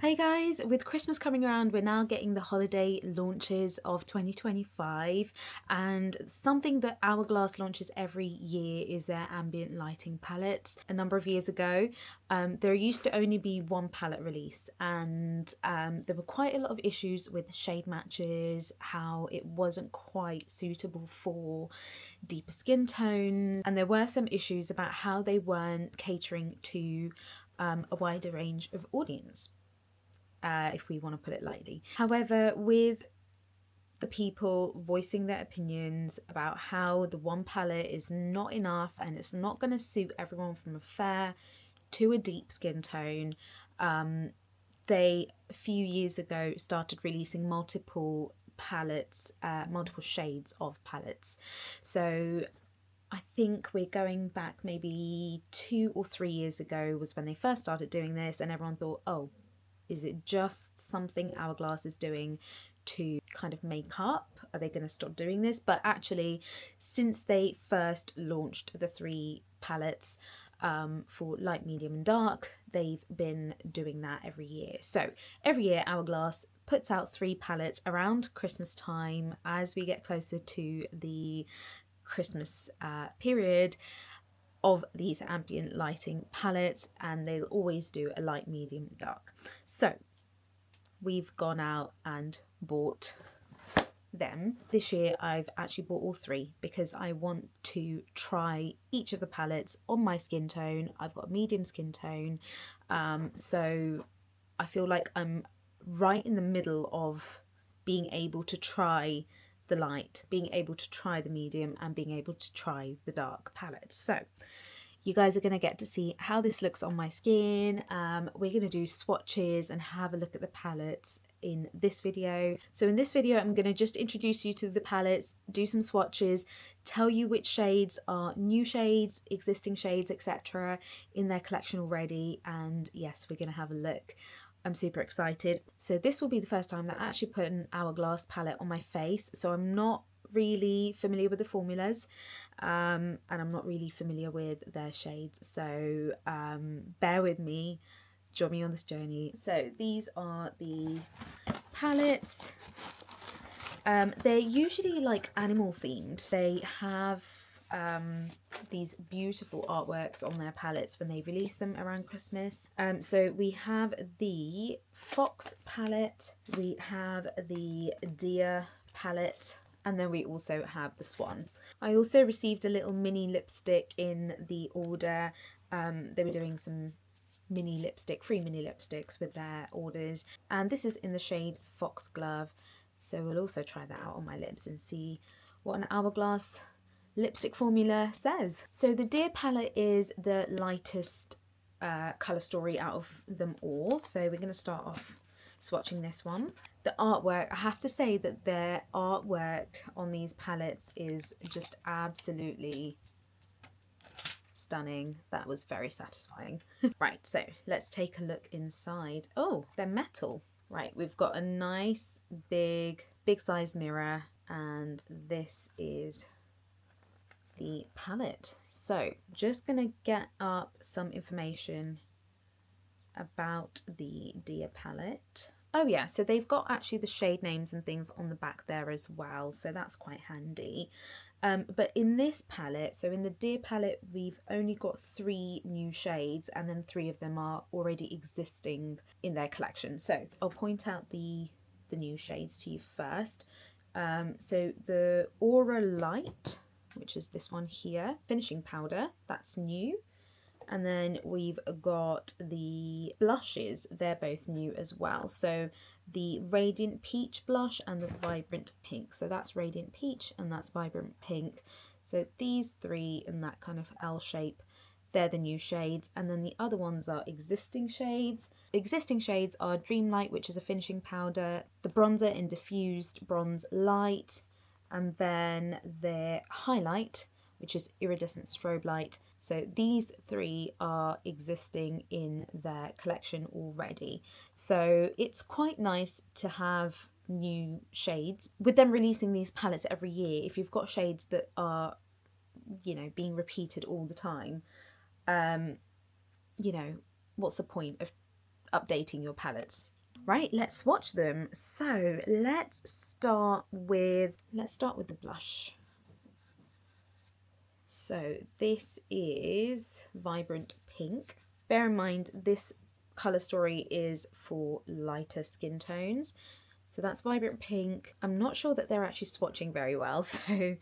Hey guys, with Christmas coming around, we're now getting the holiday launches of 2025, and something that Hourglass launches every year is their ambient lighting palettes. A number of years ago, there used to only be one palette release, and there were quite a lot of issues with shade matches, how it wasn't quite suitable for deeper skin tones, and there were some issues about how they weren't catering to a wider range of audience. If we want to put it lightly. However, with the people voicing their opinions about how the one palette is not enough and it's not going to suit everyone from a fair to a deep skin tone, they a few years ago started releasing multiple palettes, multiple shades of palettes. So I think we're going back maybe 2 or 3 years ago was when they first started doing this, and everyone thought, oh, is it just something Hourglass is doing to kind of make up? Are they going to stop doing this? But actually, since they first launched the 3 palettes for light, medium and dark, they've been doing that every year. So every year Hourglass puts out 3 palettes around Christmas time as we get closer to the Christmas period of these ambient lighting palettes, and they'll always do a light, medium, dark. So we've gone out and bought them. This year I've actually bought all 3 because I want to try each of the palettes on my skin tone. I've got a medium skin tone, so I feel like I'm right in the middle of being able to try the light, being able to try the medium, and being able to try the dark palette. So you guys are going to get to see how this looks on my skin. We're going to do swatches and have a look at the palettes in this video. So in this video I'm going to just introduce you to the palettes, do some swatches, tell you which shades are new shades, existing shades, etc. in their collection already, and yes, we're going to have a look. I'm super excited. So this will be the first time that I actually put an Hourglass palette on my face, so I'm not really familiar with the formulas, and I'm not really familiar with their shades, so bear with me, join me on this journey. So these are the palettes. They're usually like animal themed. They have these beautiful artworks on their palettes when they release them around Christmas. So we have the Fox palette, we have the Deer palette, and then we also have the Swan. I also received a little mini lipstick in the order. They were doing some free mini lipsticks with their orders, and this is in the shade Foxglove. So we'll also try that out on my lips and see what an Hourglass lipstick formula says. So the Deer palette is the lightest colour story out of them all. So we're going to start off swatching this one. The artwork, I have to say that their artwork on these palettes is just absolutely stunning. That was very satisfying. Right, so let's take a look inside. Oh, they're metal. Right, we've got a nice big size mirror, and this is the palette. So just gonna get up some information about the Deer palette. Oh yeah, so they've got actually the shade names and things on the back there as well, so that's quite handy. But in this palette, so in the Deer palette, we've only got 3 new shades, and then 3 of them are already existing in their collection. So I'll point out the new shades to you first. So the Aura Light, which is this one here, Finishing Powder, that's new. And then we've got the blushes, they're both new as well. So the Radiant Peach blush and the Vibrant Pink. So that's Radiant Peach and that's Vibrant Pink. So these 3 in that kind of L shape, they're the new shades. And then the other ones are existing shades. Existing shades are Dreamlight, which is a finishing powder, the bronzer in Diffused Bronze Light, and then the Highlight, which is Iridescent Strobe Light. So these 3 are existing in their collection already. So it's quite nice to have new shades. With them releasing these palettes every year, if you've got shades that are, you know, being repeated all the time, you know, what's the point of updating your palettes. Right, let's swatch them. So let's start with the blush. So this is Vibrant Pink. Bear in mind this colour story is for lighter skin tones. So that's Vibrant Pink. I'm not sure that they're actually swatching very well, so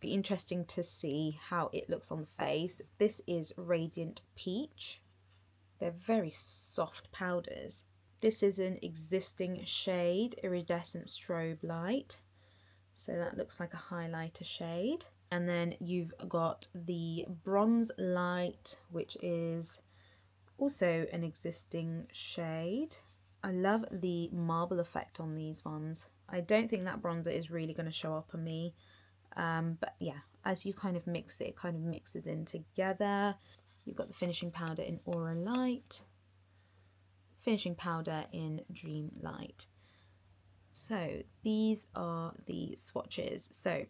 be interesting to see how it looks on the face. This is Radiant Peach. They're very soft powders. This is an existing shade, Iridescent Strobe Light. So that looks like a highlighter shade. And then you've got the Bronze Light, which is also an existing shade. I love the marble effect on these ones. I don't think that bronzer is really going to show up on me. But yeah, as you kind of mix it, it kind of mixes in together. You've got the finishing powder in Aura Light, finishing powder in Dream Light. So these are the swatches. So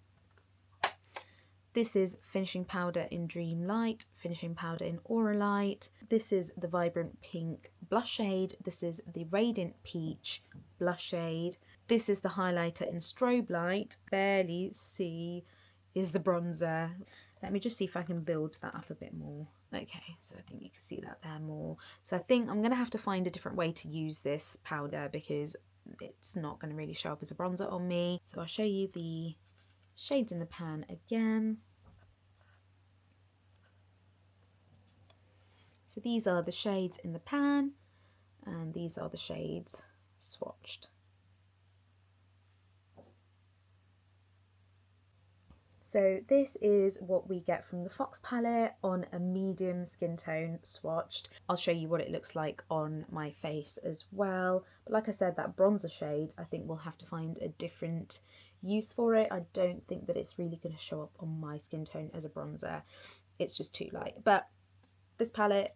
this is finishing powder in Dream Light, finishing powder in Aura Light. This is the Vibrant Pink blush shade. This is the Radiant Peach blush shade. This is the highlighter in Strobe Light. Barely see is the bronzer. Let me just see if I can build that up a bit more. Okay, so I think you can see that there more. So I think I'm going to have to find a different way to use this powder because it's not going to really show up as a bronzer on me. So I'll show you the shades in the pan again. So these are the shades in the pan and these are the shades swatched. So this is what we get from the Fox palette on a medium skin tone swatched. I'll show you what it looks like on my face as well. But like I said, that bronzer shade, I think we'll have to find a different use for it. I don't think that it's really going to show up on my skin tone as a bronzer. It's just too light. But this palette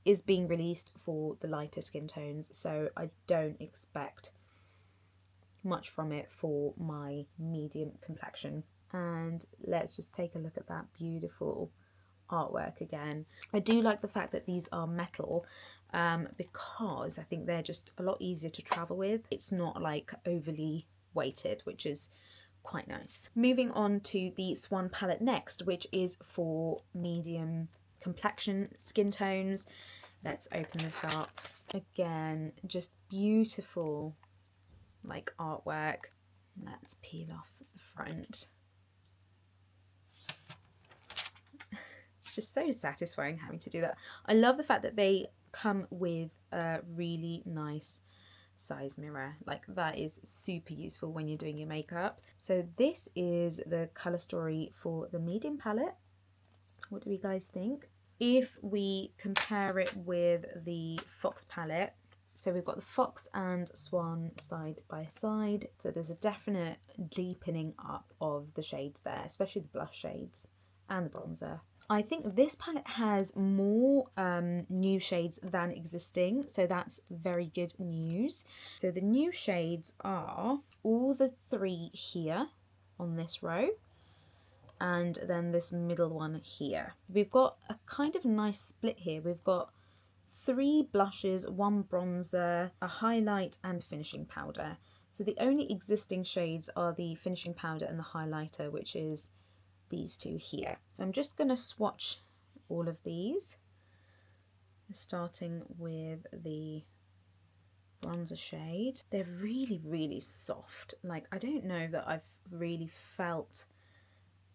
is being released for the lighter skin tones, so I don't expect much from it for my medium complexion. And let's just take a look at that beautiful artwork again. I do like the fact that these are metal because I think they're just a lot easier to travel with. It's not like overly weighted, which is quite nice. Moving on to the Swan palette next, which is for medium complexion skin tones. Let's open this up. Again, just beautiful like artwork. Let's peel off the front. It's just so satisfying having to do that. I love the fact that they come with a really nice size mirror. Like that is super useful when you're doing your makeup. So this is the colour story for the medium palette. What do you guys think? If we compare it with the Fox palette, so we've got the Fox and Swan side by side. So there's a definite deepening up of the shades there, especially the blush shades and the bronzer. I think this palette has more new shades than existing, so that's very good news. So the new shades are all the three here on this row, and then this middle one here. We've got a kind of nice split here. We've got 3 blushes, 1 bronzer, a highlight and finishing powder. So the only existing shades are the finishing powder and the highlighter, which is these two here. So I'm just going to swatch all of these, starting with the bronzer shade. They're really, really soft. Like, I don't know that I've really felt,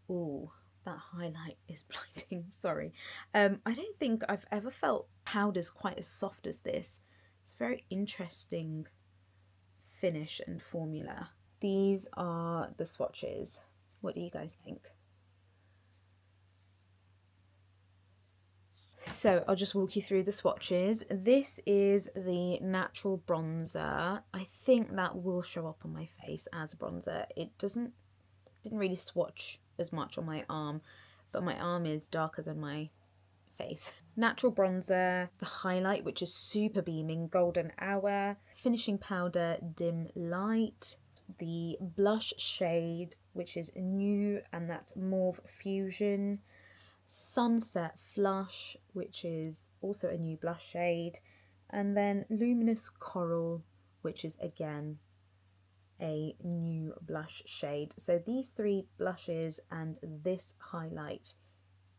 ooh, that highlight is blinding, sorry. I don't think I've ever felt powders quite as soft as this. It's a very interesting finish and formula. These are the swatches. What do you guys think? So I'll just walk you through the swatches. This is the natural bronzer. I think that will show up on my face as a bronzer. It didn't really swatch as much on my arm, but my arm is darker than my face. Natural bronzer, the highlight, which is super beaming, golden hour, finishing powder, dim light, the blush shade, which is new, and that's mauve fusion, sunset flush, which is also a new blush shade, And then Luminous Coral, which is again a new blush shade. So these three blushes and this highlight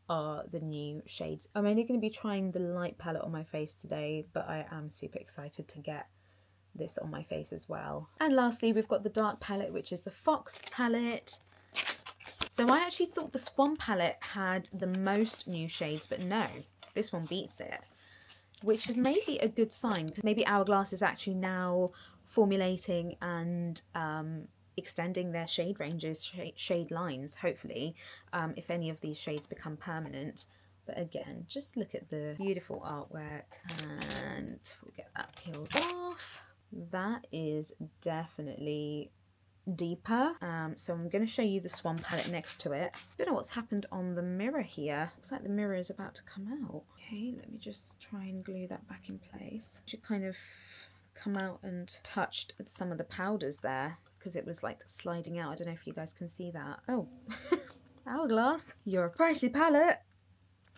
are the new shades. I'm only going to be trying the light palette on my face today, but I am super excited to get this on my face as well. And lastly, we've got the dark palette, which is the Fox palette. So I actually thought the Swan palette had the most new shades, but no, this one beats it, which is maybe a good sign, because maybe Hourglass is actually now formulating and extending their shade ranges, shade lines, hopefully, if any of these shades become permanent. But again, just look at the beautiful artwork, and we'll get that peeled off. That is definitely deeper. So I'm going to show you the Swan palette next to it. Don't know what's happened on the mirror here. Looks like the mirror is about to come out. Okay, let me just try and glue that back in place. Should kind of come out and touched some of the powders there, because it was like sliding out. I don't know if you guys can see that. Oh, Hourglass, you're a pricey palette.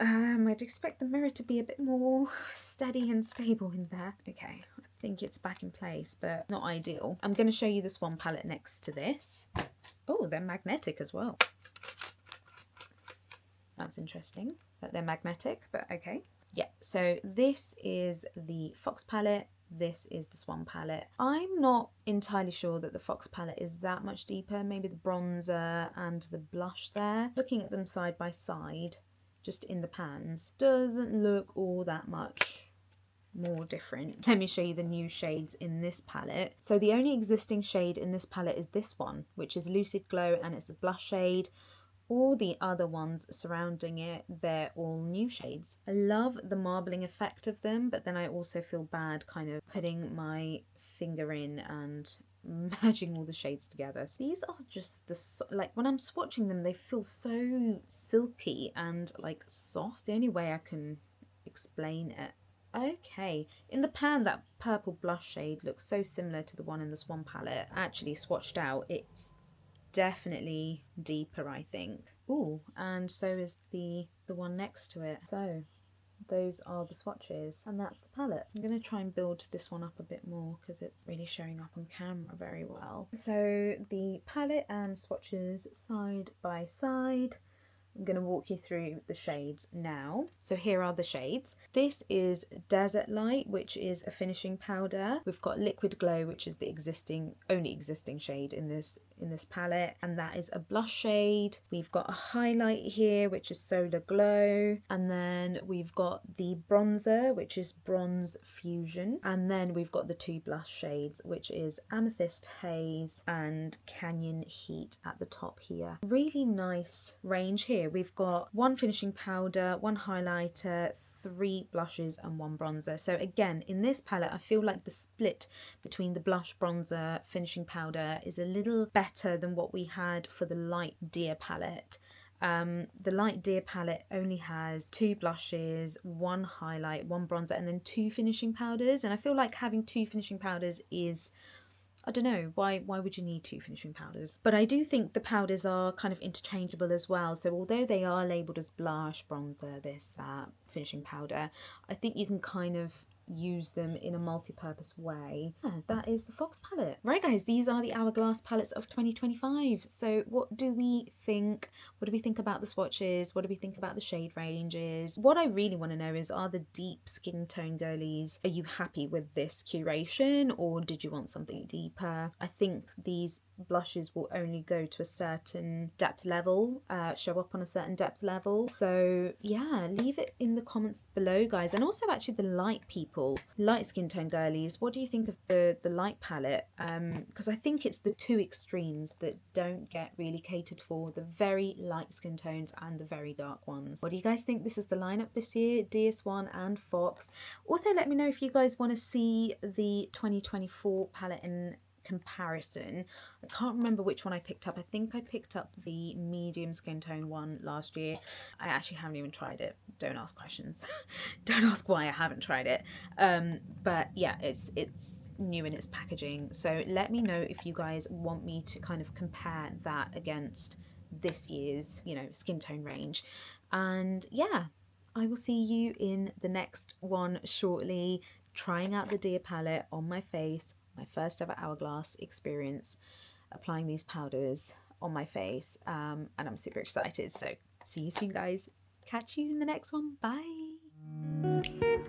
I'd expect the mirror to be a bit more steady and stable in there. Okay, I think it's back in place, but not ideal. I'm going to show you the Swan palette next to this. Oh, they're magnetic as well. That's interesting that they're magnetic, but okay. Yeah, so this is the Fox palette. This is the Swan palette. I'm not entirely sure that the Fox palette is that much deeper. Maybe the bronzer and the blush there. Looking at them side by side, just in the pans, doesn't look all that much more different. Let me show you the new shades in this palette. So the only existing shade in this palette is this one, which is Lucid Glow, and it's a blush shade. All the other ones surrounding it, they're all new shades. I love the marbling effect of them, but then I also feel bad kind of putting my finger in and merging all the shades together. So these are just like when I'm swatching them, they feel so silky and like soft. The only way I can explain it. Okay, in the pan, that purple blush shade looks so similar to the one in the Swan palette. Actually swatched out, it's definitely deeper, I think. Ooh, and so is the one next to it. So those are the swatches, and that's the palette. I'm going to try and build this one up a bit more because it's really showing up on camera very well. So the palette and swatches side by side. I'm going to walk you through the shades now. So here are the shades. This is Desert Light, which is a finishing powder. We've got Liquid Glow, which is the only existing shade in this palette, and that is a blush shade. We've got a highlight here, which is Solar Glow, and then we've got the bronzer, which is Bronze Fusion, and then we've got the two blush shades, which is Amethyst Haze and Canyon Heat at the top here. Really nice range here. We've got one finishing powder, one highlighter, 3 blushes and 1 bronzer. So again, in this palette, I feel like the split between the blush, bronzer, finishing powder is a little better than what we had for the Light Deer palette. The Light Deer palette only has 2 blushes, 1 highlight, 1 bronzer, and then 2 finishing powders. And I feel like having 2 finishing powders is, I don't know, why would you need 2 finishing powders? But I do think the powders are kind of interchangeable as well. So although they are labelled as blush, bronzer, this, that, finishing powder, I think you can kind of use them in a multi-purpose way. Yeah, that is the Fox palette. Right guys, these are the Hourglass palettes of 2025. So what do we think? What do we think about the swatches? What do we think about the shade ranges? What I really want to know is, are the deep skin tone girlies, are you happy with this curation, or did you want something deeper? I think these blushes will only go to a certain depth level, show up on a certain depth level. So yeah, leave it in the comments below guys. And also actually the light people, light skin tone girlies, what do you think of the light palette? Because I think it's the two extremes that don't get really catered for, the very light skin tones and the very dark ones. What do you guys think? This is the lineup this year, Deer, Swan and Fox. Also let me know if you guys want to see the 2024 palette in comparison. I can't remember which one I picked up. I think I picked up the medium skin tone one last year. I actually haven't even tried it. Don't ask questions. Don't ask why I haven't tried it. But yeah, it's new in its packaging. So let me know if you guys want me to kind of compare that against this year's, you know, skin tone range. And yeah, I will see you in the next one shortly. trying out the Deer palette on my face, my first ever Hourglass experience, applying these powders on my face, and I'm super excited. So see you soon, guys. Catch you in the next one. Bye.